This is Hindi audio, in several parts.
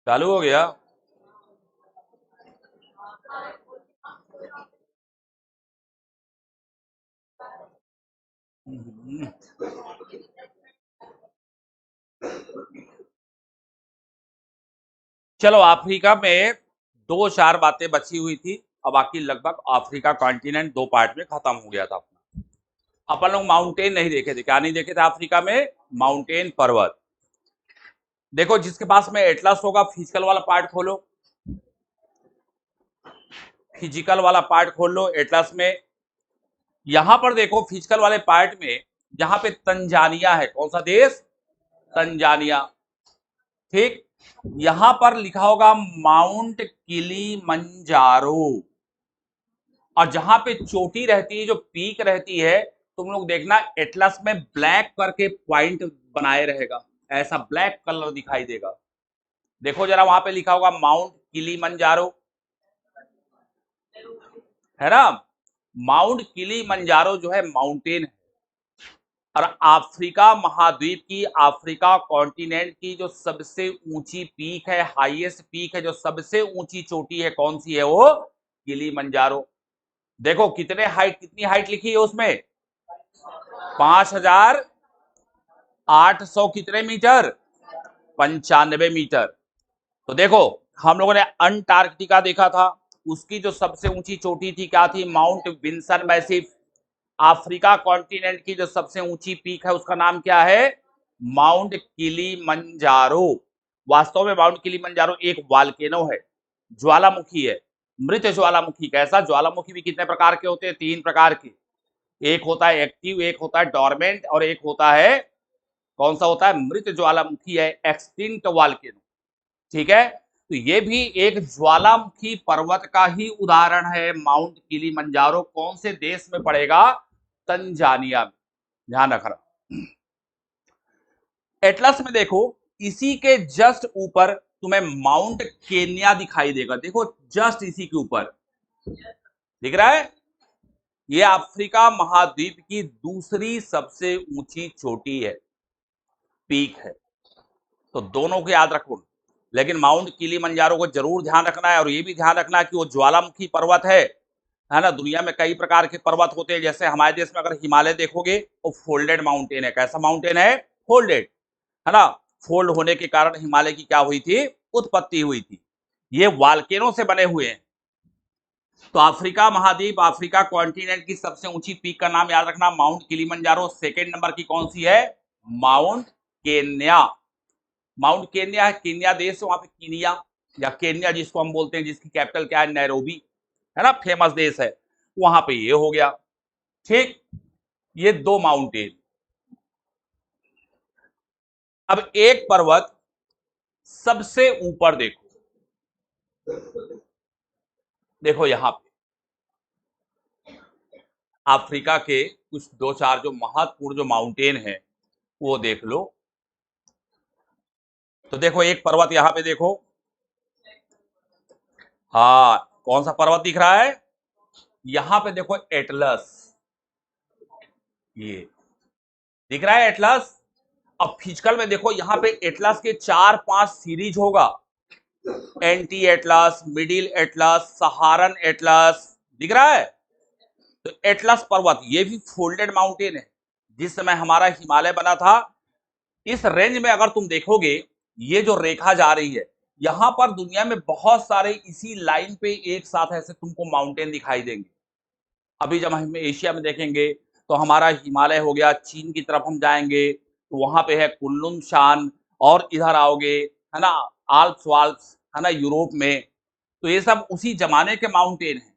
चालू हो गया। हम्म। चलो, अफ्रीका में दो चार बातें बची हुई थी और बाकी लगभग अफ्रीका कॉन्टिनेंट दो पार्ट में खत्म हो गया था अपना। अपन लोग माउंटेन नहीं देखे थे। क्या नहीं देखे थे अफ्रीका में? माउंटेन, पर्वत। देखो, जिसके पास में एटलस होगा, फिजिकल वाला पार्ट खोलो। फिजिकल वाला पार्ट खोल लो एटलस में। यहां पर देखो फिजिकल वाले पार्ट में, जहां पे तंजानिया है। कौन सा देश? तंजानिया। ठीक। यहां पर लिखा होगा माउंट किलीमंजारो। और जहां पे चोटी रहती है, जो पीक रहती है, तुम लोग देखना एटलस में ब्लैक करके पॉइंट बनाए रहेगा। ऐसा ब्लैक कलर दिखाई देगा। देखो जरा, वहां पे लिखा होगा माउंट किलीमंजारो, है ना? माउंट किलीमंजारो जो है माउंटेन है। और अफ्रीका महाद्वीप की, अफ्रीका कॉन्टिनेंट की जो सबसे ऊंची पीक है, हाईएस्ट पीक है, जो सबसे ऊंची चोटी है, कौन सी है वो? किलीमंजारो। देखो कितने हाइट, कितनी हाइट लिखी है उसमें? 5,800 कितने मीटर? 95 मीटर। तो देखो, हम लोगों ने अंटार्कटिका देखा था, उसकी जो सबसे ऊंची चोटी थी क्या थी? Mount Vinson Massif. Africa continent की जो सबसे ऊंची पीक है उसका नाम क्या है? Mount Kilimanjaro. वास्तव में माउंट किलीमंजारो एक वाल्केनो है, ज्वालामुखी है, मृत ज्वालामुखी। कैसा ज्वालामुखी? भी कितने प्रकार के होते हैं? 3 प्रकार के। एक होता है एक्टिव, एक होता है डोरमेंट, और एक होता है, कौन सा होता है? मृत ज्वालामुखी है, एक्सटिंक्ट वाल्केनो। ठीक है, तो ये भी एक ज्वालामुखी पर्वत का ही उदाहरण है। माउंट किलीमंजारो कौन से देश में पड़ेगा? तंजानिया में। ध्यान रखना। एटलस में देखो, इसी के जस्ट ऊपर तुम्हें माउंट केन्या दिखाई देगा। देखो जस्ट इसी के ऊपर दिख रहा है। ये अफ्रीका महाद्वीप की दूसरी सबसे ऊंची चोटी है, पीक है। तो दोनों को याद रखो। लेकिन माउंट किलीमंजारो को जरूर ध्यान रखना है, और ये भी ध्यान रखना है कि वो ज्वालामुखी पर्वत है ना? दुनिया में कई प्रकार के पर्वत होते हैं। जैसे हमारे देश में अगर हिमालय देखोगे, वो फोल्डेड माउंटेन है। कैसा माउंटेन है? फोल्डेड, है ना? फोल्ड होने के कारण हिमालय की क्या हुई थी? उत्पत्ति हुई थी। ये वाल्केनो से बने हुए हैं। तो अफ्रीका महाद्वीप, अफ्रीका कॉन्टिनेंट की सबसे ऊंची पीक का नाम याद रखना, माउंट किलीमंजारो। सेकेंड नंबर की कौन सी है? Mount Kenya. माउंट केन्या है, केन्या देश है, वहां पे कीनिया या केन्या जिसको हम बोलते हैं, जिसकी कैपिटल क्या है? नैरोबी, है ना? फेमस देश है, वहां पे ये हो गया। ठीक। ये दो माउंटेन। अब एक पर्वत सबसे ऊपर देखो। देखो यहां पे अफ्रीका के कुछ दो चार जो महत्वपूर्ण जो माउंटेन है वो देख लो। तो देखो एक पर्वत यहां पे देखो। हाँ, कौन सा पर्वत दिख रहा है? यहां पे देखो एटलस, ये दिख रहा है एटलस। अब फिजिकल में देखो, यहां पे एटलस के 4-5 सीरीज होगा। Anti Atlas, Middle Atlas, Saharan Atlas, दिख रहा है। तो एटलस पर्वत ये भी फोल्डेड माउंटेन है। जिस समय हमारा हिमालय बना था, इस रेंज में अगर तुम देखोगे, ये जो रेखा जा रही है, यहां पर दुनिया में बहुत सारे इसी लाइन पे एक साथ ऐसे तुमको माउंटेन दिखाई देंगे। अभी जब हम एशिया में देखेंगे, तो हमारा हिमालय हो गया, चीन की तरफ हम जाएंगे तो वहां पे है कुल्लुन शान, और इधर आओगे, है ना, आल्प्स वाल्प्स, है ना, यूरोप में। तो ये सब उसी जमाने के माउंटेन है।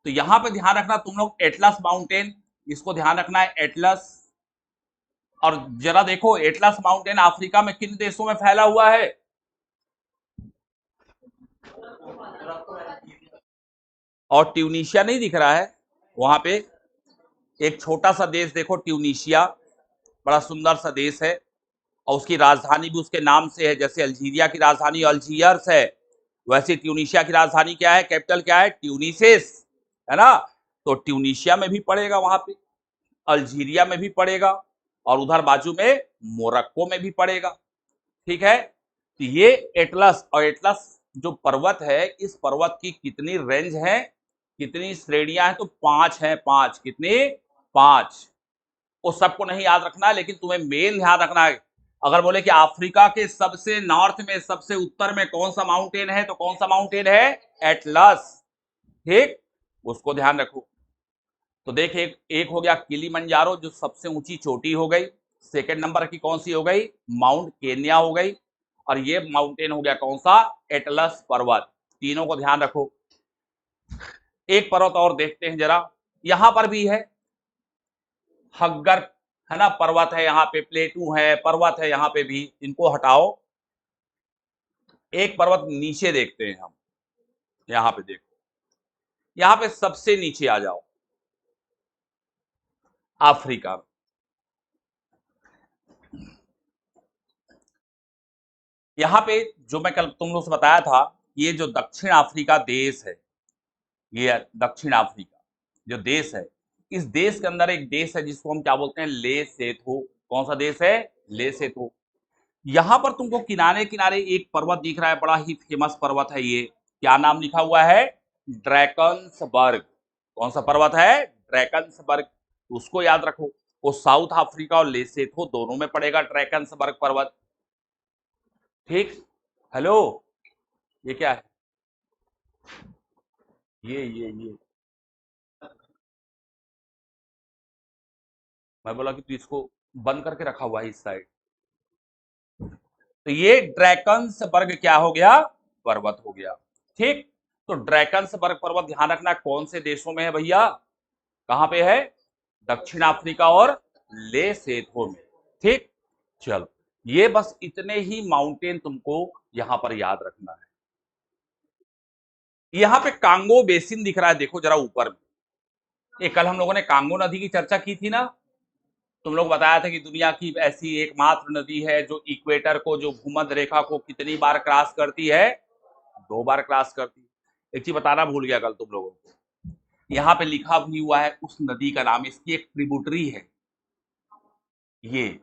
तो यहां पे ध्यान रखना तुम लोग, एटलस माउंटेन, इसको ध्यान रखना है, एटलस। और जरा देखो, एटलस माउंटेन अफ्रीका में किन देशों में फैला हुआ है? और ट्यूनीशिया नहीं दिख रहा है वहां पे? एक छोटा सा देश देखो, ट्यूनीशिया, बड़ा सुंदर सा देश है, और उसकी राजधानी भी उसके नाम से है। जैसे अल्जीरिया की राजधानी अल्जीयर्स है, वैसे ट्यूनीशिया की राजधानी क्या है? कैपिटल क्या है? ट्यूनिसिस, है ना? तो ट्यूनीशिया में भी पड़ेगा वहां पे, अल्जीरिया में भी पड़ेगा, और उधर बाजू में मोरक्को में भी पड़ेगा। ठीक है। तो ये एटलस, और एटलस जो पर्वत है, इस पर्वत की कितनी रेंज है, कितनी श्रेणियां हैं, तो 5 है, 5। कितनी? 5। वो सबको नहीं याद रखना है, लेकिन तुम्हें मेन ध्यान रखना है। अगर बोले कि अफ्रीका के सबसे नॉर्थ में, सबसे उत्तर में कौन सा माउंटेन है, तो कौन सा माउंटेन है? एटलस। ठीक, उसको ध्यान रखो। तो देख, एक हो गया किलिमंजारो, जो सबसे ऊंची चोटी हो गई। सेकंड नंबर की कौन सी हो गई? माउंट केन्या हो गई। और ये माउंटेन हो गया कौन सा? एटलस पर्वत। तीनों को ध्यान रखो। एक पर्वत और देखते हैं जरा, यहां पर भी है हग्गर, है ना, पर्वत है यहाँ पे, प्लेटू है, पर्वत है यहाँ पे भी, इनको हटाओ। एक पर्वत नीचे देखते हैं हम, यहाँ पे देखो, यहाँ पे सबसे नीचे आ जाओ, अफ्रीका। यहाँ पे जो मैं कल तुम लोग से बताया था, ये जो दक्षिण अफ्रीका देश है, ये दक्षिण अफ्रीका जो देश है, इस देश के अंदर एक देश है जिसको हम क्या बोलते हैं? लेसेथो। कौन सा देश है? लेसेथो। यहां पर तुमको किनारे किनारे एक पर्वत दिख रहा है, बड़ा ही फेमस पर्वत है ये। क्या नाम लिखा हुआ है? ड्रैकन्सबर्ग। कौन सा पर्वत है? ड्रैकन्सबर्ग। उसको याद रखो। वो साउथ अफ्रीका और लेसेथो दोनों में पड़ेगा ड्रैकन्सबर्ग पर्वत। ठीक। हेलो, ये क्या है? ये मैं बोला कि तू इसको बंद करके रखा हुआ है इस साइड। तो ये ड्रैकन्सबर्ग क्या हो गया? पर्वत हो गया। ठीक। तो ड्रैकन्सबर्ग पर्वत ध्यान रखना कौन से देशों में है भैया? कहां पे है? दक्षिण अफ्रीका और लेसेथो में। ठीक। चलो, ये बस इतने ही माउंटेन तुमको यहां पर याद रखना है। यहां पे कांगो बेसिन दिख रहा है, देखो जरा ऊपर में। ये कल हम लोगों ने कांगो नदी की चर्चा की थी ना, तुम लोग बताया था कि दुनिया की ऐसी एकमात्र नदी है जो इक्वेटर को, जो भूमध्य रेखा को कितनी बार क्रॉस करती है? 2 बार क्रॉस करती है। एक चीज बताना भूल गया कल तुम लोगों को, यहाँ पे लिखा भी हुआ है उस नदी का नाम, इसकी एक ट्रिब्यूटरी है ये।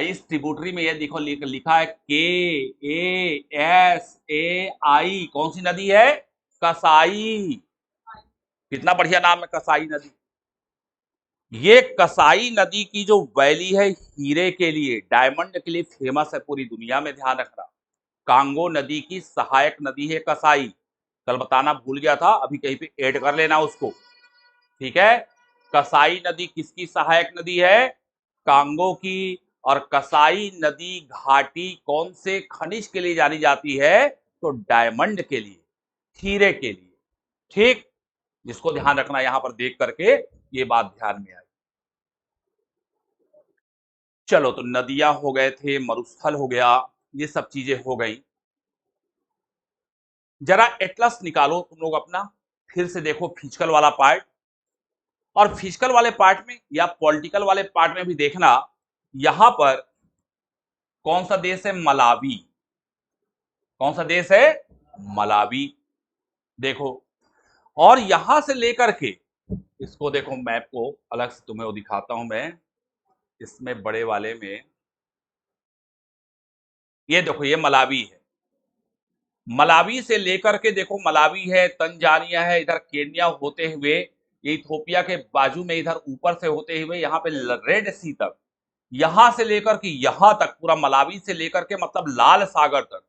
इस ट्रिब्यूटरी में ये देखो लिखा है KASAI। कौन सी नदी है? कसाई। कितना बढ़िया नाम है, कसाई नदी। ये कसाई नदी की जो वैली है, हीरे के लिए, डायमंड के लिए फेमस है पूरी दुनिया में, ध्यान रखना। कांगो नदी की सहायक नदी है कसाई। कल बताना भूल गया था, अभी कहीं पे ऐड कर लेना उसको। ठीक है। कसाई नदी किसकी सहायक नदी है? कांगो की। और कसाई नदी घाटी कौन से खनिज के लिए जानी जाती है? तो डायमंड के लिए, हीरे के लिए। ठीक, जिसको ध्यान रखना यहां पर देख करके, ये बात ध्यान में आई। चलो, तो नदियां हो गए थे, मरुस्थल हो गया, ये सब चीजें हो गई। जरा एटलस निकालो तुम लोग अपना, फिर से देखो फिजिकल वाला पार्ट। और फिजिकल वाले पार्ट में या पॉलिटिकल वाले पार्ट में भी देखना, यहां पर कौन सा देश है? मलावी। कौन सा देश है? मलावी। देखो, और यहां से लेकर के इसको देखो, मैप को अलग से तुम्हें वो दिखाता हूं मैं, इसमें बड़े वाले में, ये देखो, ये मलावी है। मलावी से लेकर के देखो, मलावी है, तंजानिया है, इधर केन्या होते हुए, ये इथोपिया के बाजू में इधर ऊपर से होते हुए यहाँ पे रेड सी तक, यहां से लेकर के यहां तक, पूरा मलावी से लेकर के मतलब लाल सागर तक,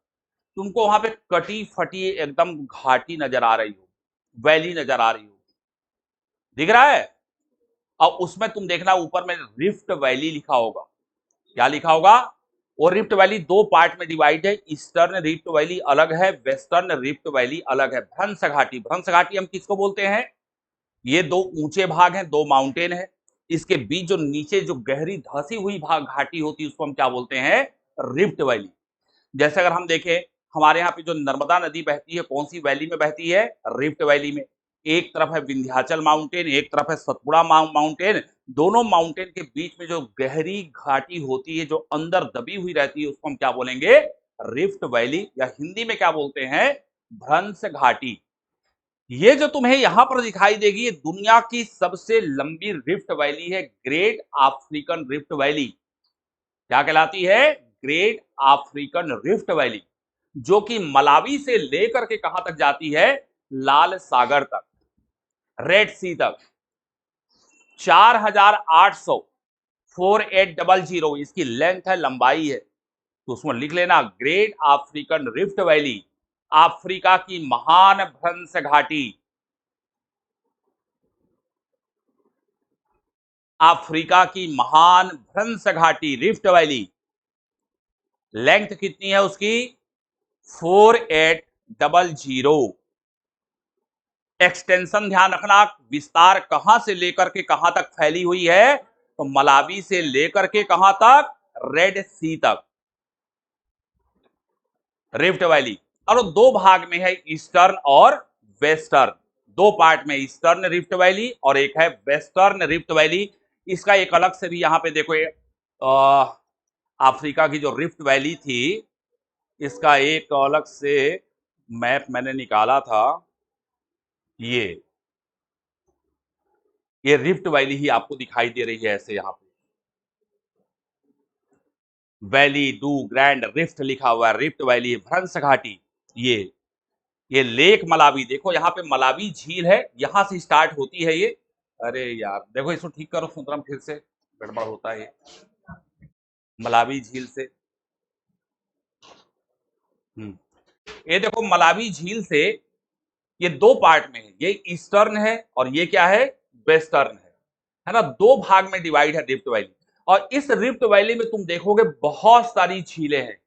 तुमको वहां पे कटी फटी एकदम घाटी नजर आ रही हो, वैली नजर आ रही हो, दिख रहा है? और उसमें तुम देखना ऊपर में रिफ्ट वैली लिखा होगा। क्या लिखा होगा? और रिफ्ट वैली 2 पार्ट में डिवाइड है, ईस्टर्न रिफ्ट वैली अलग है, वेस्टर्न रिफ्ट वैली अलग है। भ्रंश घाटी, भ्रंश घाटी हम किसको बोलते हैं? ये 2 ऊंचे भाग हैं, 2 माउंटेन है, इसके बीच जो नीचे जो गहरी धसी हुई भाग घाटी होती है, उसको हम क्या बोलते हैं? Rift valley. जैसे अगर हम देखें, हमारे यहाँ पे जो नर्मदा नदी बहती है, कौन सी वैली में बहती है? रिफ्ट वैली में। एक तरफ है विंध्याचल माउंटेन, एक तरफ है सतपुड़ा माउंटेन। दोनों माउंटेन के बीच में जो गहरी घाटी होती है, जो अंदर दबी हुई रहती है, उसको हम क्या बोलेंगे? रिफ्ट वैली, या हिंदी में क्या बोलते हैं? भ्रंश घाटी। ये जो तुम्हें यहां पर दिखाई देगी, ये दुनिया की सबसे लंबी रिफ्ट वैली है, ग्रेट अफ्रीकन रिफ्ट वैली। क्या कहलाती है? ग्रेट अफ्रीकन रिफ्ट वैली, जो कि मलावी से लेकर के कहां तक जाती है, लाल सागर तक, रेड सी तक। 4800 इसकी लेंथ है, लंबाई है। तो उसमें लिख लेना great African rift valley, Africa की महान भ्रंश घाटी, अफ्रीका की महान भ्रंश घाटी रिफ्ट वैली। लेंथ कितनी है उसकी, 4800। एक्सटेंशन ध्यान रखना, विस्तार कहां से लेकर के कहां तक फैली हुई है, तो मलावी से लेकर के कहां तक, रेड सी तक, रिफ्ट वैली। और दो भाग में है, ईस्टर्न और वेस्टर्न, दो पार्ट में, ईस्टर्न रिफ्ट वैली और एक है वेस्टर्न रिफ्ट वैली। इसका एक अलग से भी यहां पे देखो, अफ्रीका की जो रिफ्ट वैली थी, इसका एक अलग से मैप मैंने निकाला था। ये रिफ्ट वैली ही आपको दिखाई दे रही है ऐसे, यहां पे वैली डू ग्रैंड रिफ्ट लिखा हुआ है, रिफ्ट वैली भ्रंश घाटी। ये लेक मलावी, देखो यहाँ पे मलावी झील है, यहां से स्टार्ट होती है ये। अरे यार देखो, इसको ठीक करो सुंदरम, फिर से गड़बड़ होता है ये, मलावी झील से। ये देखो मलावी झील से, ये दो पार्ट में है, ये ईस्टर्न है और ये क्या है, वेस्टर्न है ना, दो भाग में डिवाइड है रिफ्ट वैली। और इस रिफ्ट वैली में तुम देखोगे बहुत सारी झीलें हैं।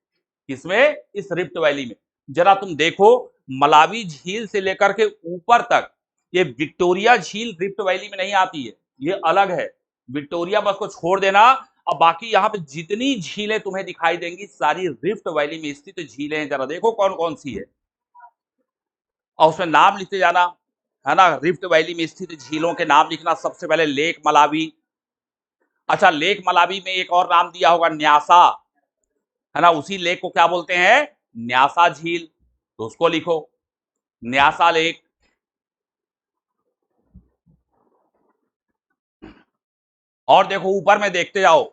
किसमें, इस रिफ्ट वैली में। जरा तुम देखो, मलावी झील से लेकर के ऊपर तक, ये विक्टोरिया झील रिफ्ट वैली में नहीं आती है, ये अलग है। विक्टोरिया बस को छोड़ देना, और बाकी यहाँ पे जितनी झीलें तुम्हें दिखाई देंगी सारी रिफ्ट वैली में स्थित झीलें हैं। जरा देखो कौन कौन सी है, और उसमें नाम लिखते जाना, है ना। रिफ्ट वैली में स्थित झीलों के नाम लिखना। सबसे पहले लेक मलावी। अच्छा, लेक मलावी में एक और नाम दिया होगा, न्यासा, है ना। उसी लेक को क्या बोलते हैं, न्यासा झील, तो उसको लिखो, न्यासा लेक। और देखो ऊपर में देखते जाओ,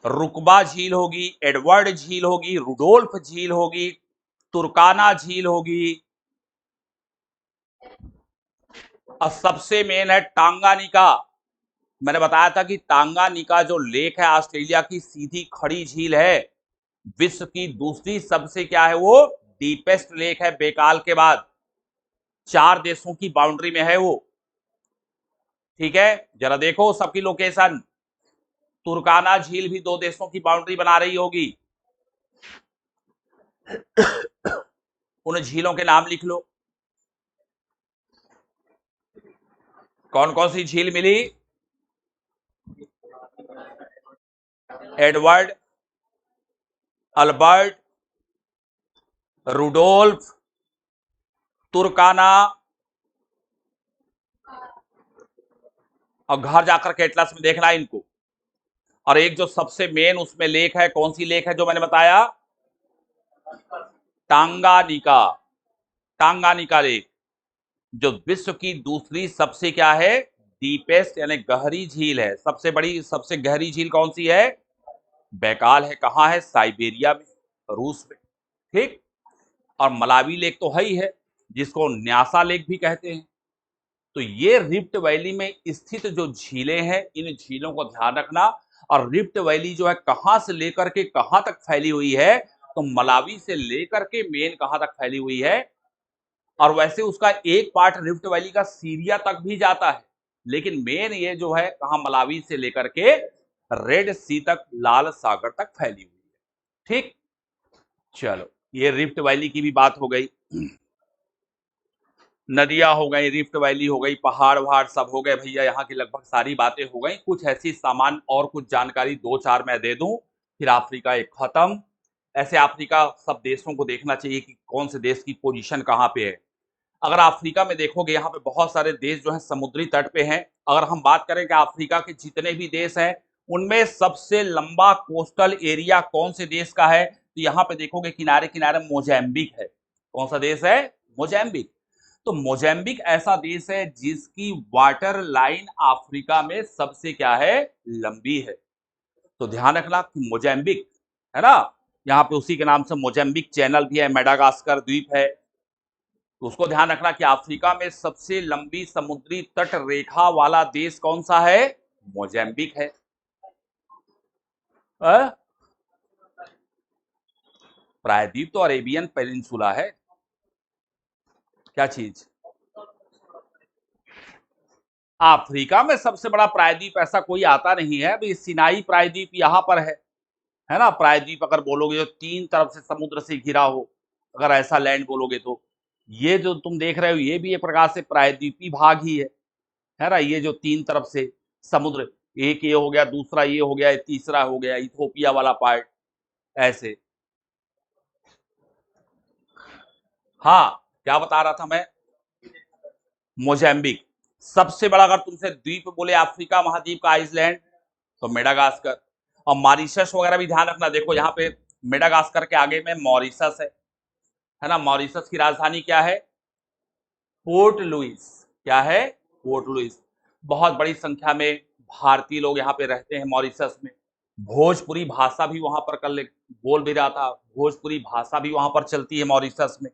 रुकबा झील होगी, एडवर्ड झील होगी, रुडोल्फ झील होगी, तुर्काना झील होगी, और सबसे मेन है टांगानिका। मैंने बताया था कि टांगानिका जो लेक है, ऑस्ट्रेलिया की सीधी खड़ी झील है, विश्व की दूसरी सबसे क्या है वो, डीपेस्ट लेक है बेकाल के बाद, 4 देशों की बाउंड्री में है वो। ठीक है, जरा देखो सबकी लोकेशन, तुर्काना झील भी 2 देशों की बाउंड्री बना रही होगी। उन झीलों के नाम लिख लो, कौन कौन सी झील मिली, एडवर्ड, अल्बर्ट, रुडोल्फ, तुर्काना, और घर जाकर के एटलस में देखना इनको। और एक जो सबसे मेन उसमें लेक है, कौन सी लेक है जो मैंने बताया, टांगानिका, टांगानिका लेक, जो विश्व की दूसरी सबसे क्या है, डीपेस्ट यानी गहरी झील है। सबसे बड़ी, सबसे गहरी झील कौन सी है, बैकाल है। कहां है, साइबेरिया में, रूस में। ठीक, और मलावी लेक तो है ही है, जिसको न्यासा लेक भी कहते हैं। तो ये रिफ्ट वैली में स्थित जो झीलें हैं, इन झीलों को ध्यान रखना। और रिफ्ट वैली जो है कहां से लेकर के कहां तक फैली हुई है, तो मलावी से लेकर के मेन कहां तक फैली हुई है। और वैसे उसका एक पार्ट रिफ्ट वैली का सीरिया तक भी जाता है, लेकिन मेन ये जो है कहां, मलावी से लेकर के रेड सी तक, लाल सागर तक फैली हुई है। ठीक, चलो ये रिफ्ट वैली की भी बात हो गई, नदियां हो गई, रिफ्ट वैली हो गई, पहाड़ वहाड़ सब हो गए भैया, यहाँ की लगभग सारी बातें हो गई। कुछ ऐसी सामान और कुछ जानकारी 2-4 मैं दे दूं, फिर अफ्रीका एक खत्म। ऐसे अफ्रीका सब देशों को देखना चाहिए कि कौन से देश की पोजीशन कहाँ पे है। अगर अफ्रीका में देखोगे, यहाँ पे बहुत सारे देश जो है समुद्री तट पे हैं। अगर हम बात करें कि अफ्रीका के जितने भी देश हैं, उनमें सबसे लंबा कोस्टल एरिया कौन से देश का है, तो यहाँ पे देखोगे किनारे किनारे मोजाम्बिक है। कौन सा देश है, मोजाम्बिक। तो मोजाम्बिक ऐसा देश है जिसकी वाटर लाइन अफ्रीका में सबसे क्या है, लंबी है। तो ध्यान रखना कि मोजाम्बिक है ना, यहाँ पे उसी के नाम से मोजाम्बिक चैनल भी है, मेडागास्कर द्वीप है। तो उसको ध्यान रखना कि अफ्रीका में सबसे लंबी समुद्री तट रेखा वाला देश कौन सा है, मोजाम्बिक है। प्रायद्वीप तो अरेबियन पेनिनसुला है। क्या चीज, अफ्रीका में सबसे बड़ा प्रायद्वीप ऐसा कोई आता नहीं है, अभी सिनाई प्रायद्वीप यहाँ पर है ना। प्रायद्वीप अगर बोलोगे जो 3 तरफ से समुद्र से घिरा हो, अगर ऐसा लैंड बोलोगे तो ये जो तुम देख रहे हो ये भी एक प्रकार से प्रायद्वीपी भाग ही है ना। ये जो 3 तरफ से समुद्र, एक ये हो गया, दूसरा ये हो गया, तीसरा हो गया इथोपिया वाला पार्ट, ऐसे। हाँ, क्या बता रहा था मैं, मोजाम्बिक सबसे बड़ा, अगर तुमसे द्वीप बोले अफ्रीका महाद्वीप का आइसलैंड तो मेडागास्कर, और मॉरिशस वगैरह भी ध्यान रखना। देखो यहाँ पे मेडागास्कर के आगे में मॉरिशस है ना। मॉरिशस की राजधानी क्या है, पोर्ट लुइस। क्या है, पोर्ट लुइस। बहुत बड़ी संख्या में भारतीय लोग यहाँ पे रहते हैं मॉरिशस में। भोजपुरी भाषा भी वहां पर कल बोल भी रहा था, भोजपुरी भाषा भी वहां पर चलती है मॉरिशस में।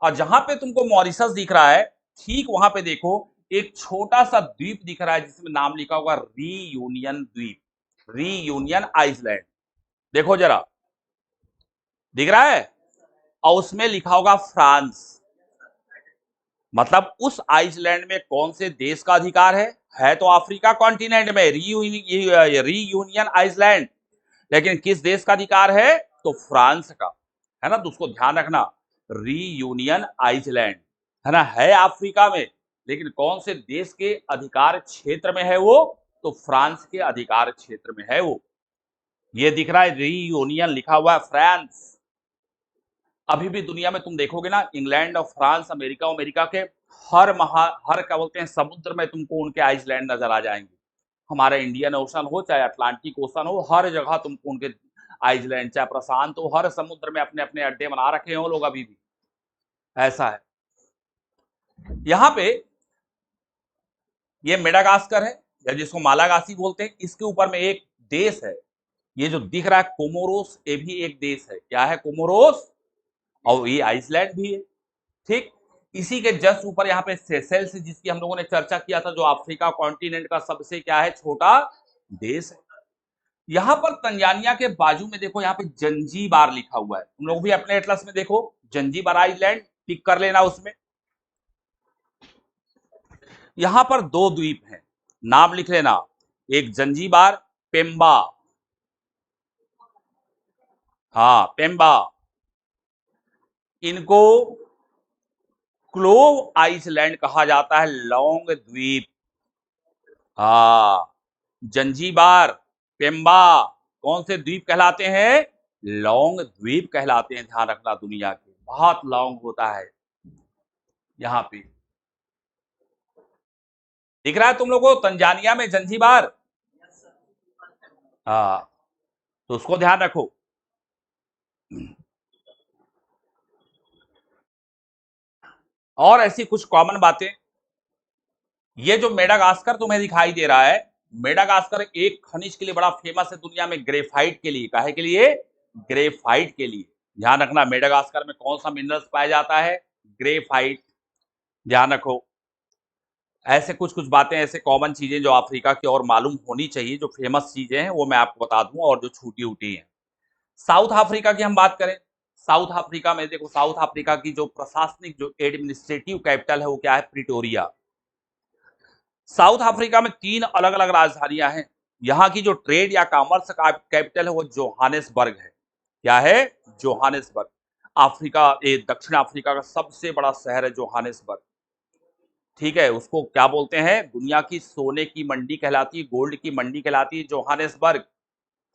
और जहां पे तुमको मॉरिशस दिख रहा है, ठीक वहां पे देखो एक छोटा सा द्वीप दिख रहा है जिसमें नाम लिखा होगा रीयूनियन द्वीप, रीयूनियन आइसलैंड। देखो जरा, दिख रहा है, और उसमें लिखा होगा फ्रांस। मतलब उस आइसलैंड में कौन से देश का अधिकार है तो अफ्रीका कॉन्टिनेंट में रीयूनियन आइसलैंड, लेकिन किस देश का अधिकार है तो फ्रांस का, है ना। तो उसको ध्यान रखना, रीयूनियन आइसलैंड है अफ्रीका में, लेकिन कौन से देश के अधिकार क्षेत्र में है वो, तो फ्रांस के अधिकार क्षेत्र में है वो। ये दिख रहा है रीयूनियन लिखा हुआ है फ्रांस। अभी भी दुनिया में तुम देखोगे ना, इंग्लैंड और फ्रांस, अमेरिका के हर क्या बोलते हैं समुद्र में तुमको उनके आइसलैंड नजर आ जाएंगे। हमारा इंडियन ओशन हो चाहे अटलांटिक ओशन हो, हर जगह तुमको उनके आइसलैंड, चाहे प्रशांत हो, हर समुद्र में अपने अपने अड्डे बना रखे हैं वो लोग अभी भी, ऐसा है। यहाँ पे ये मेडागास्कर है, या जिसको मालागासी बोलते हैं, इसके ऊपर में एक देश है, ये जो दिख रहा है कोमोरोस, ये भी एक देश है। क्या है, कोमोरोस, और ये आइसलैंड भी है। ठीक, इसी के जस्ट ऊपर यहाँ पे सेशेल्स, जिसकी हम लोगों ने चर्चा किया था, जो अफ्रीका कॉन्टिनेंट का सबसे क्या है, छोटा देश है। यहाँ पर तंजानिया के बाजू में देखो, यहाँ पे जंजीबार लिखा हुआ है, तुम लोग भी अपने एटलस में देखो, जंजीबार आइलैंड टिक कर लेना उसमें। यहाँ पर 2 द्वीप हैं, नाम लिख लेना, एक जंजीबार, पेम्बा, हाँ पेम्बा। इनको क्लोव आइसलैंड कहा जाता है, लौंग द्वीप। हाँ, जंजीबार, पेम्बा कौन से द्वीप कहलाते हैं, लौंग द्वीप कहलाते हैं। ध्यान रखना, दुनिया के बहुत लौंग होता है यहाँ पे। दिख रहा है तुम लोगों को तंजानिया में जंजीबार, हाँ, तो उसको ध्यान रखो। और ऐसी कुछ कॉमन बातें, ये जो मेडागास्कर तुम्हें दिखाई दे रहा है, मेडागास्कर एक खनिज के लिए बड़ा फेमस है दुनिया में, ग्रेफाइट के लिए। काहे के लिए, ग्रेफाइट के लिए। ध्यान रखना, मेडागास्कर में कौन सा मिनरल्स पाया जाता है, ग्रेफाइट। ध्यान रखो, ऐसे कुछ कुछ बातें, ऐसे कॉमन चीजें जो अफ्रीका की और मालूम होनी चाहिए, जो फेमस चीजें हैं वो मैं आपको बता दूं, और जो छूटी उटी हैं। साउथ अफ्रीका की हम बात करें, साउथ अफ्रीका में देखो, साउथ अफ्रीका की जो प्रशासनिक, जो एडमिनिस्ट्रेटिव कैपिटल है वो क्या है, प्रिटोरिया। साउथ अफ्रीका में 3 अलग अलग राजधानियां हैं। यहाँ की जो ट्रेड या कॉमर्स का कैपिटल है वो जोहानेसबर्ग है। क्या है, जोहानेसबर्ग। अफ्रीका, दक्षिण अफ्रीका का सबसे बड़ा शहर है जोहानेसबर्ग। ठीक है, उसको क्या बोलते हैं, दुनिया की सोने की मंडी कहलाती है, गोल्ड की मंडी कहलाती है जोहानेसबर्ग।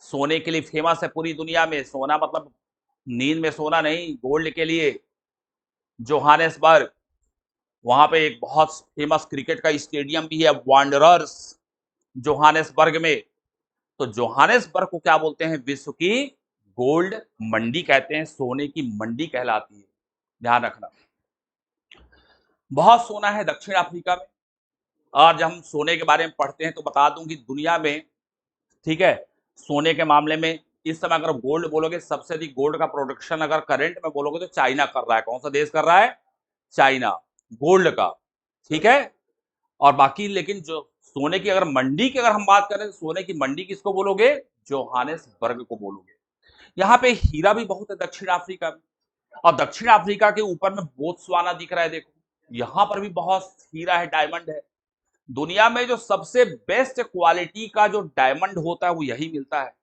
सोने के लिए फेमस है पूरी दुनिया में, सोना मतलब नींद में सोना नहीं, गोल्ड के लिए जोहानेसबर्ग। वहां पे एक बहुत फेमस क्रिकेट का स्टेडियम भी है, वांडरर्स, जोहानेसबर्ग में। तो जोहानेसबर्ग को क्या बोलते हैं, विश्व की गोल्ड मंडी कहते हैं, सोने की मंडी कहलाती है। ध्यान रखना, बहुत सोना है दक्षिण अफ्रीका में। और जब हम सोने के बारे में पढ़ते हैं तो बता दूं कि दुनिया में, ठीक है, सोने के मामले में इस समय अगर गोल्ड बोलोगे, सबसे अधिक गोल्ड का प्रोडक्शन अगर करंट में बोलोगे तो चाइना कर रहा है। कौन सा देश कर रहा है? चाइना, गोल्ड का। ठीक है। और बाकी लेकिन जो सोने की अगर मंडी की अगर हम बात करें तो सोने की मंडी किसको बोलोगे? जोहानेसबर्ग को बोलोगे। यहाँ पे हीरा भी बहुत है दक्षिण अफ्रीका में, और दक्षिण अफ्रीका के ऊपर में बोत्सवाना दिख रहा है, देखो यहां पर भी बहुत हीरा है, डायमंड है। दुनिया में जो सबसे बेस्ट क्वालिटी का जो डायमंड होता है वो यही मिलता है,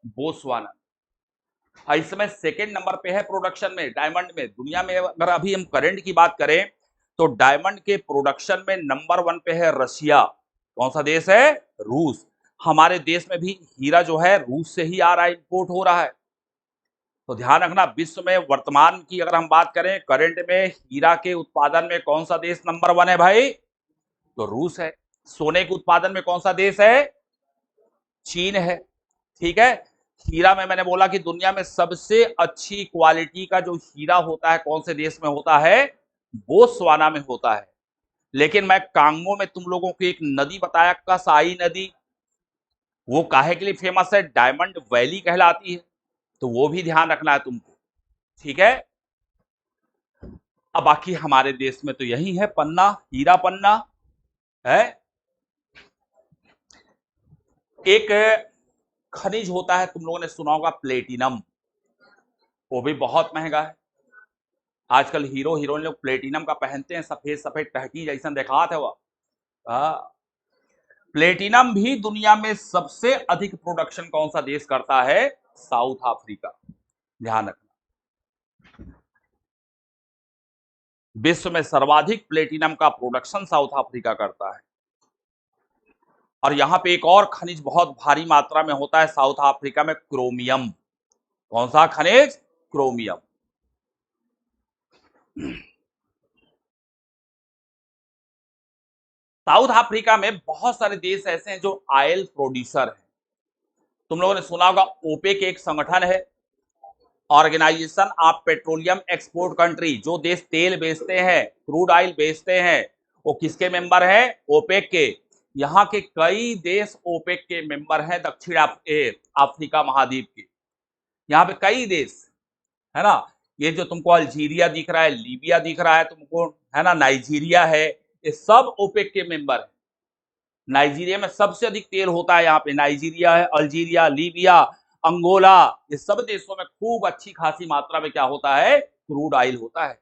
बोत्सवाना। इस समय सेकेंड नंबर पे है प्रोडक्शन में, डायमंड में। दुनिया में अगर अभी हम करंट की बात करें तो डायमंड के प्रोडक्शन में नंबर 1 पे है रशिया। कौन सा देश है? रूस। हमारे देश में भी हीरा जो है रूस से ही आ रहा है, इंपोर्ट हो रहा है। तो ध्यान रखना, विश्व में वर्तमान की अगर हम बात करें करंट में हीरा के उत्पादन में कौन सा देश नंबर 1 है भाई? तो रूस है। सोने के उत्पादन में कौन सा देश है? चीन है। ठीक है। हीरा में मैंने बोला कि दुनिया में सबसे अच्छी क्वालिटी का जो हीरा होता है कौन से देश में होता है? बोत्सवाना में होता है। लेकिन मैं कांगो में तुम लोगों को एक नदी बताया, कसाई नदी, वो काहे के लिए फेमस है? डायमंड वैली कहलाती है। तो वो भी ध्यान रखना है तुमको। ठीक है। अब बाकी हमारे देश में तो यही है, पन्ना, हीरा पन्ना है। एक खनिज होता है, तुम लोगों ने सुना होगा, प्लेटिनम। वो भी बहुत महंगा है। आजकल हीरो हीरोइन लोग प्लेटिनम का पहनते हैं, सफेद सफेद टहकी जैसा दिखात है वो। प्लेटिनम भी दुनिया में सबसे अधिक प्रोडक्शन कौन सा देश करता है? South Africa. ध्यान रखना, विश्व में सर्वाधिक प्लेटिनम का प्रोडक्शन साउथ अफ्रीका करता है। और यहां पे एक और खनिज बहुत भारी मात्रा में होता है साउथ अफ्रीका में, क्रोमियम। कौन सा खनिज? क्रोमियम। साउथ अफ्रीका में बहुत सारे देश ऐसे हैं जो ऑयल प्रोड्यूसर हैं। तुम लोगों ने सुना होगा, ओपेक एक संगठन है, organisation of petroleum export country. जो देश तेल बेचते हैं, क्रूड ऑयल बेचते हैं, वो किसके मेंबर है? ओपेक के। यहाँ के कई देश ओपेक के मेंबर हैं दक्षिण अफ्रीका महाद्वीप के। यहाँ पे कई देश है ना, ये जो तुमको अल्जीरिया दिख रहा है, लीबिया दिख रहा है तुमको, है ना, नाइजीरिया है, ये सब ओपेक के मेंबर है। नाइजीरिया में सबसे अधिक तेल होता है, यहाँ पे नाइजीरिया है, अल्जीरिया, लीबिया, अंगोला, ये सब देशों में खूब अच्छी खासी मात्रा में क्या होता है? क्रूड ऑयल होता है।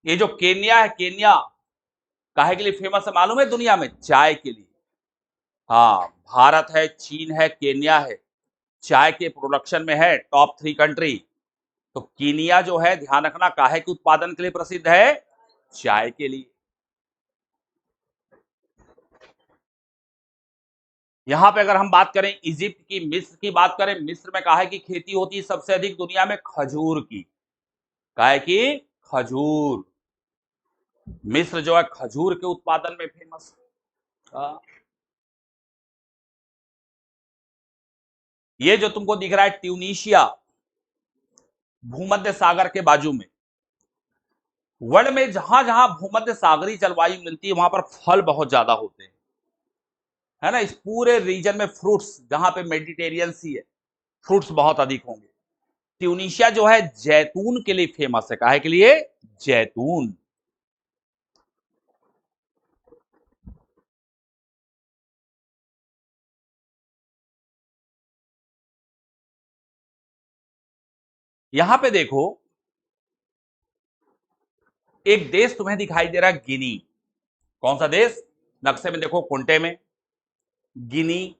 ये जो केन्या है, केन्या काहे के लिए फेमस है मालूम है दुनिया में? चाय के लिए। हाँ, भारत है, चीन है, केन्या है, चाय के प्रोडक्शन में है टॉप 3 कंट्री। तो कीनिया जो है, ध्यान रखना, काहे के उत्पादन के लिए प्रसिद्ध है? चाय के लिए। यहां पे अगर हम बात करें इजिप्ट की, मिस्र की बात करें, मिस्र में काहे की खेती होती है सबसे अधिक दुनिया में? खजूर की। काहे की? खजूर। मिस्र जो है खजूर के उत्पादन में फेमस है। ये जो तुमको दिख रहा है ट्यूनीशिया, भूमध्य सागर के बाजू में। वर्ल्ड में जहां जहां भूमध्य सागरीय जलवायु मिलती है वहां पर फल बहुत ज्यादा होते हैं, है ना। इस पूरे रीजन में फ्रूट्स, जहां पे मेडिटेरियन सी है, फ्रूट्स बहुत अधिक होंगे। ट्यूनीशिया जो है जैतून के लिए फेमस है। काहे के लिए? जैतून। यहां पे देखो, एक देश तुम्हें दिखाई दे रहा है, गिनी। कौन सा देश? नक्शे में देखो, कुंटे में, गिनी।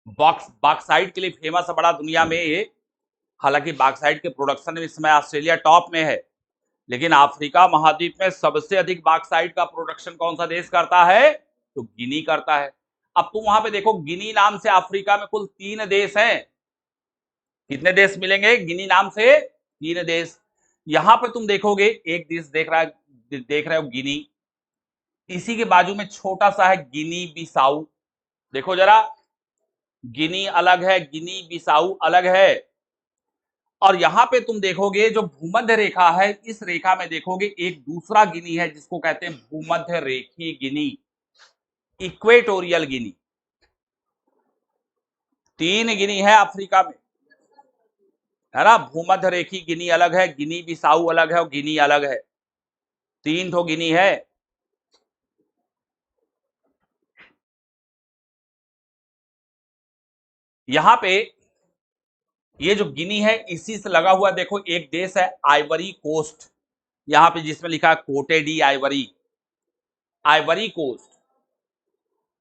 बॉक्साइट के लिए फेमस है बड़ा दुनिया में ये। हालांकि बॉक्साइट के प्रोडक्शन में इस समय ऑस्ट्रेलिया टॉप में है, लेकिन अफ्रीका महाद्वीप में सबसे अधिक बॉक्साइट का प्रोडक्शन कौन सा देश करता है? तो गिनी करता है। अब तुम वहां पे देखो, गिनी नाम से अफ्रीका में कुल 3 देश हैं। कितने देश मिलेंगे गिनी नाम से? 3 देश। यहां पे तुम देखोगे एक देश देख रहे हो, गिनी। इसी के बाजू में छोटा सा है गिनी बिसाऊ। देखो जरा, गिनी अलग है, गिनी बिसाऊ अलग है। और यहां पे तुम देखोगे जो भूमध्य रेखा है, इस रेखा में देखोगे एक दूसरा गिनी है जिसको कहते हैं भूमध्य रेखीय गिनी, इक्वेटोरियल गिनी। 3 गिनी है अफ्रीका में, है ना। भूमध्य रेखी गिनी अलग है, गिनी बिसाऊ अलग है और गिनी अलग है। 3 ठो गिनी है। यहां पे ये जो गिनी है इसी से लगा हुआ देखो एक देश है आइवरी कोस्ट, यहां पे जिसमें लिखा है कोटे डी आइवरी, आइवरी कोस्ट।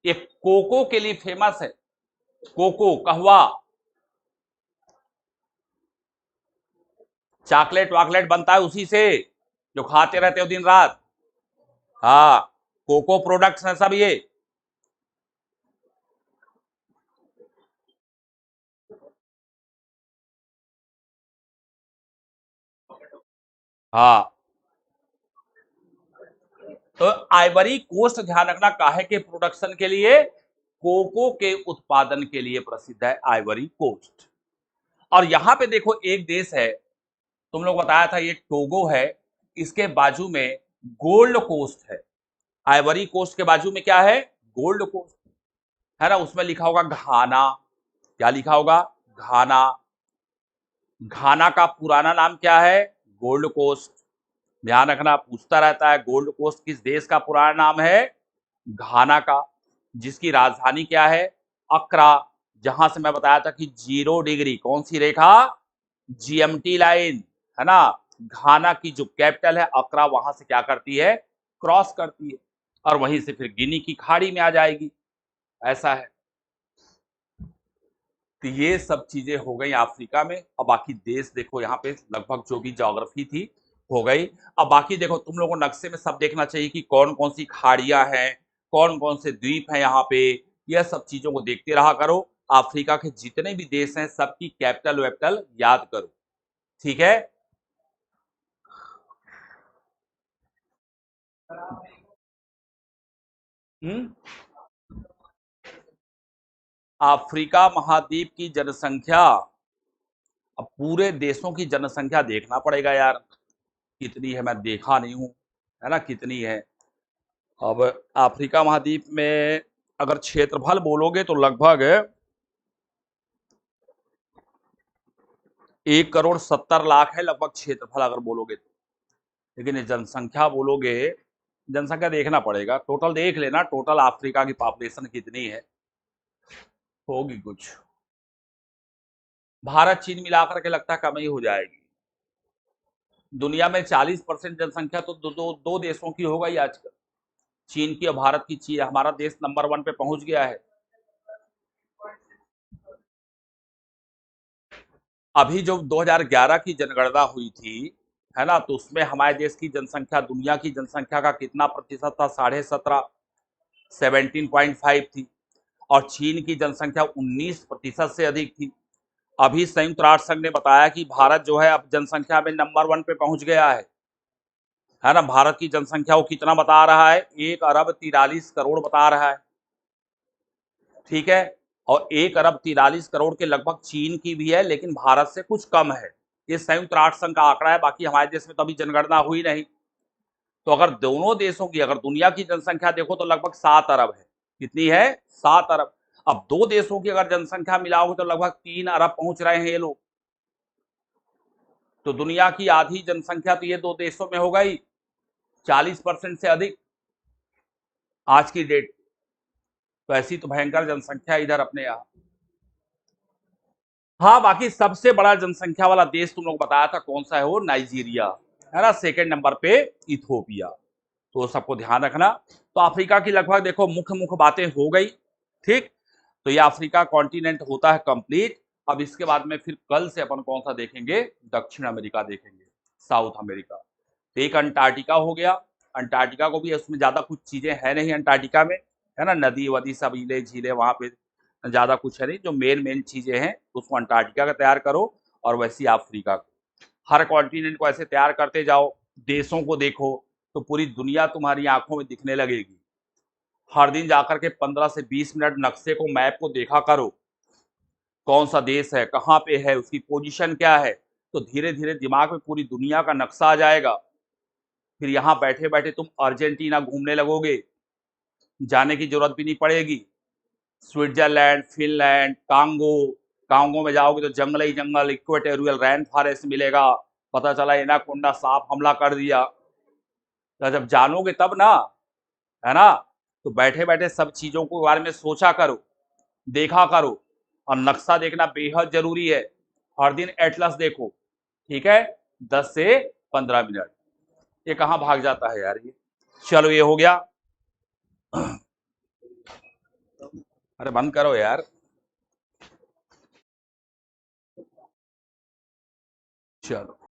ये कोको के लिए फेमस है, कोको कहवा, चॉकलेट वॉकलेट बनता है उसी से, जो खाते रहते हो दिन रात। हाँ, कोको प्रोडक्ट्स हैं सब ये। हाँ, तो आइवरी कोस्ट ध्यान रखना काहे के प्रोडक्शन के लिए, कोको के उत्पादन के लिए प्रसिद्ध है आइवरी कोस्ट। और यहां पे देखो एक देश है, तुम लोग बताया था ये टोगो है, इसके बाजू में गोल्ड कोस्ट है। आइवरी कोस्ट के बाजू में क्या है, गोल्ड कोस्ट, है ना। उसमें लिखा होगा घाना, क्या लिखा होगा, घाना। घाना का पुराना नाम क्या है, गोल्ड कोस्ट। ध्यान रखना, पूछता रहता है गोल्ड कोस्ट किस देश का पुराना नाम है, घाना का। जिसकी राजधानी क्या है, अक्रा। जहां से मैं बताया था कि 0 डिग्री, कौन सी रेखा, जीएमटी लाइन, है ना। घाना की जो कैपिटल है अक्रा, वहां से क्या करती है, क्रॉस करती है, और वहीं से फिर गिनी की खाड़ी में आ जाएगी, ऐसा है। तो ये सब चीजें हो गई अफ्रीका में। अब बाकी देश देखो, यहाँ पे लगभग जो भी ज्योग्राफी थी हो गई। अब बाकी देखो, तुम लोगों को नक्शे में सब देखना चाहिए कि कौन कौन सी खाड़ियां हैं, कौन कौन से द्वीप हैं यहाँ पे। यह सब चीजों को देखते रहा करो। अफ्रीका के जितने भी देश हैं सबकी कैपिटल वैपिटल याद करो, ठीक है। हम्म अफ्रीका महाद्वीप की जनसंख्या, अब पूरे देशों की जनसंख्या देखना पड़ेगा यार, कितनी है, मैं देखा नहीं हूं, है ना, कितनी है। अब अफ्रीका महाद्वीप में अगर क्षेत्रफल बोलोगे तो लगभग 1,70,00,000 है लगभग क्षेत्रफल अगर बोलोगे तो। लेकिन जनसंख्या बोलोगे, जनसंख्या देखना पड़ेगा, टोटल देख लेना, टोटल अफ्रीका की पॉपुलेशन कितनी है, होगी कुछ। भारत चीन मिलाकर के लगता है कम ही हो जाएगी। दुनिया में 40% जनसंख्या तो दो देशों की हो गई आजकल, चीन की और भारत की। चीन, हमारा देश नंबर 1 पे पहुंच गया है। अभी जो 2011 की जनगणना हुई थी, है ना, तो उसमें हमारे देश की जनसंख्या दुनिया की जनसंख्या का कितना प्रतिशत था, 17.5, 17.5 थी। और चीन की जनसंख्या 19% से अधिक थी। अभी संयुक्त राष्ट्र संघ ने बताया कि भारत जो है अब जनसंख्या में नंबर 1 पे पहुंच गया है ना। भारत की जनसंख्या वो कितना बता रहा है, 1 अरब 43 करोड़ बता रहा है, ठीक है। और 1 अरब 43 करोड़ के लगभग चीन की भी है, लेकिन भारत से कुछ कम है। ये संयुक्त राष्ट्र संघ का आंकड़ा है, बाकी हमारे देश में तो अभी जनगणना हुई नहीं। तो अगर दोनों देशों की, अगर दुनिया की जनसंख्या देखो तो लगभग 7 अरब है। कितनी है, 7 अरब। अब दो देशों की अगर जनसंख्या मिलाओगे तो लगभग 3 अरब पहुंच रहे हैं ये लोग। तो दुनिया की आधी जनसंख्या तो ये दो देशों में हो गई, 40% से अधिक आज की डेट। तो ऐसी तो भयंकर जनसंख्या इधर अपने यहाँ। हाँ, बाकी सबसे बड़ा जनसंख्या वाला देश तुम लोग बताया था कौन सा है, वो नाइजीरिया, है ना। सेकंड नंबर पे इथोपिया। तो सबको ध्यान रखना। तो अफ्रीका की लगभग देखो मुख्य मुख्य बातें हो गई, ठीक। तो ये अफ्रीका कॉन्टिनेंट होता है कंप्लीट। अब इसके बाद में फिर कल से अपन कौन सा देखेंगे, दक्षिण अमेरिका देखेंगे, साउथ अमेरिका। तो एक अंटार्कटिका हो गया। अंटार्कटिका को भी, उसमें ज्यादा कुछ चीजें है नहीं अंटार्कटिका में, है ना। नदी वदी सब इले झीले वहां पे ज्यादा कुछ है नहीं। जो मेन मेन चीजें हैं उसको अंटार्कटिका का तैयार करो, और वैसे ही अफ्रीका को। हर कॉन्टिनेंट को ऐसे तैयार करते जाओ, देशों को देखो, तो पूरी दुनिया तुम्हारी आंखों में दिखने लगेगी। हर दिन जाकर के 15 से 20 मिनट नक्शे को, मैप को देखा करो, कौन सा देश है, कहाँ पे है, उसकी पोजीशन क्या है। तो धीरे धीरे दिमाग में पूरी दुनिया का नक्शा आ जाएगा। फिर यहाँ बैठे बैठे तुम अर्जेंटीना घूमने लगोगे, जाने की जरूरत भी नहीं पड़ेगी। Switzerland, Finland, Congo. कांगो में जाओगे तो जंगल ही जंगल, इक्वेटोरियल रेन फॉरेस्ट मिलेगा। पता चला एनाकोंडा सांप हमला कर दिया। तो जब जानोगे तब ना, है ना। तो बैठे बैठे सब चीजों के बारे में सोचा करो, देखा करो। और नक्शा देखना बेहद जरूरी है। हर दिन एटलस देखो, ठीक है। 10 से 15 मिनट। ये कहाँ भाग जाता है यार ये। चलो ये हो गया। अरे बंद करो यार। चलो।